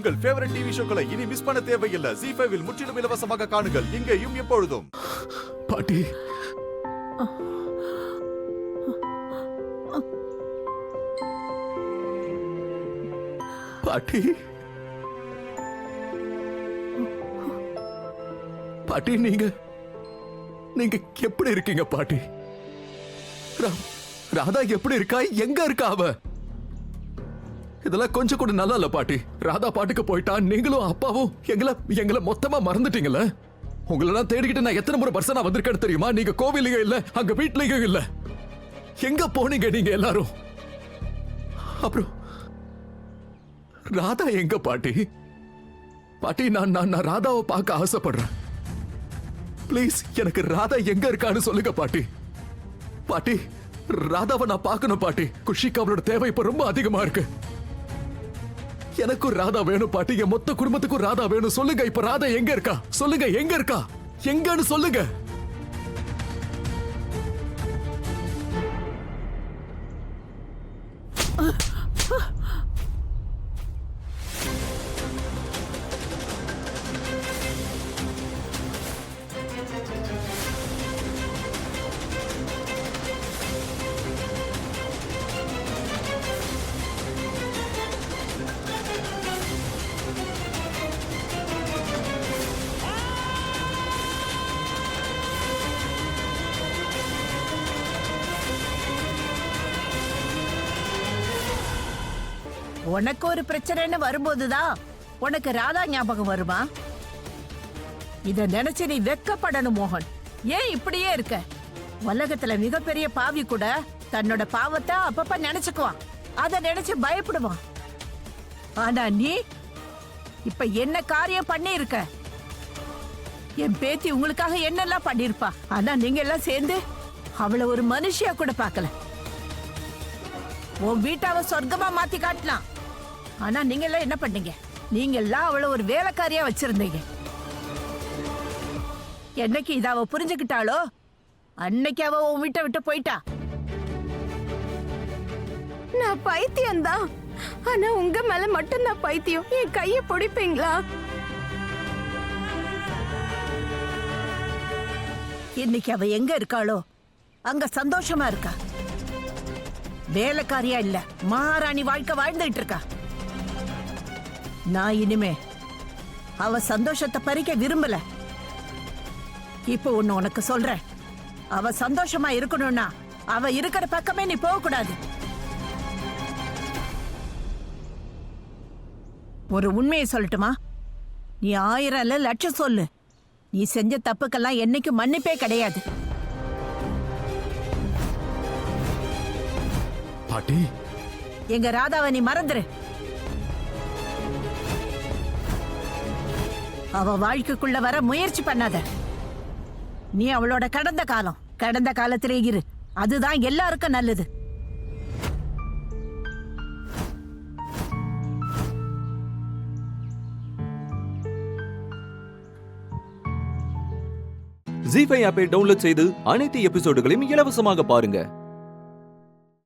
உங்கள் favourite TV ஷோக்களை இனி miss பண்ண தேவையில்லை. ZEE5 இல் முற்றிலும் இலவசமாக காணுங்கள், இங்கேயும் எப்பொழுதும். பாட்டி, பாட்டி, பாட்டி, நீங்க எப்படி இருக்கீங்க பாட்டி? ராதா எப்படி இருக்கா? எங்க இருக்கா அவ? இதெல்லாம் கொஞ்சம் கூட நல்லா இல்ல பாட்டி. ராதா பாட்டுக்கு போயிட்டா, நீங்களும் அப்பாவும் எங்களை மொத்தமா மறந்துட்டீங்கல்ல. உங்களை நான் தேடிக்கிட்டு நான் எத்தனை முறை பர்சனா வந்திருக்கேன்னு தெரியுமா? நீங்க கோவிலையும் இல்ல, அங்க வீட்லயும் இல்ல. எங்க போனீங்க நீங்க எல்லாரும்? அப்புறம் ராதா எங்க பாட்டி? பாட்டி, நான் ராதாவை பார்க்க ஆசைப்படுறேன். ப்ளீஸ், எனக்கு ராதா எங்க இருக்கான்னு சொல்லுங்க பாட்டி. பாட்டி, ராதாவை நான் பார்க்கணும் பாட்டி. குஷிக்கு அவளோட தேவை இப்ப ரொம்ப அதிகமா இருக்கு. எனக்கும் ராதா வேணும் பாட்டி. என் மொத்த குடும்பத்துக்கும் ராதா வேணும். சொல்லுங்க, இப்ப ராதா எங்க இருக்கா? சொல்லுங்க, எங்க இருக்கா? எங்கன்னு சொல்லுங்க. உனக்கு ஒரு பிரச்சனைன்னு வரும்போதுதான் உனக்கு ராதா ஞாபகம் வருமா? இத நினைச்சு நீ வெக்கப்படணும் மோகன். ஏன் இப்படியே இருக்க? உலகத்துல மிகப்பெரிய பாவி கூட தன்னோட பாவத்தை அப்பப்ப நினைச்சுக்குவான். அத நினைச்சு பயப்படுவான். ஆனா நீ இப்ப என்ன காரியம் பண்ணி இருக்க? என் பேத்தி உங்களுக்காக என்னெல்லாம் பண்ணிருப்பா. ஆனா நீங்க எல்லாம் சேர்ந்து அவளை ஒரு மனுஷியா கூட பார்க்கல. உன் வீட்டாவ சொர்க்கமா மாத்தி காட்டலாம். ஆனா நீங்க எல்லாம் என்ன பண்ணீங்க? நீங்க எல்லாம் அவளை ஒரு வேலைக்காரியா வச்சிருந்தீங்க. என்னைக்கு இத அவ புரிஞ்சுக்கிட்டாளோ அன்னைக்கு அவ உன் வீட்டை விட்டு போயிட்டா. நான் பைத்தியம்தான். ஆனா உங்க மேல மட்டும் நான் பைத்தியம். என் கைய பிடிப்பீங்களா? இன்னைக்கு அவ எங்க இருக்காளோ அங்க சந்தோஷமா இருக்கா. வேலைக்காரியா இல்ல, மகாராணி வாழ்க்கை வாழ்ந்துட்டு இருக்கா. நான் இனிமே அவ சந்தோஷத்தை பறிக்க விரும்பல. இப்போ ஒண்ணு உனக்கு சொல்றேன். அவ சந்தோஷமா இருக்கணும்னா அவ இருக்கிற பக்கமே நீ போக கூடாது. ஒரு உண்மையை சொல்லட்டுமா? நீ 1000 இல்ல லட்சம் சொல்லு, நீ செஞ்ச தப்புக்கெல்லாம் என்னைக்கு மன்னிப்பே கிடையாது. பாட்டி, எங்க ராதாவை நீ மறந்துரு. அவ வாழ்க்கைக்குள்ள வர முயற்சி பண்ணாத. நீ அவளோட கடந்த காலத்திலே இரு. அதுதான் எல்லாருக்கும் நல்லது. ZEE5 ஆப்பை டவுன்லோட் செய்து அனைத்து எபிசோடுகளையும் இலவசமாக பாருங்க.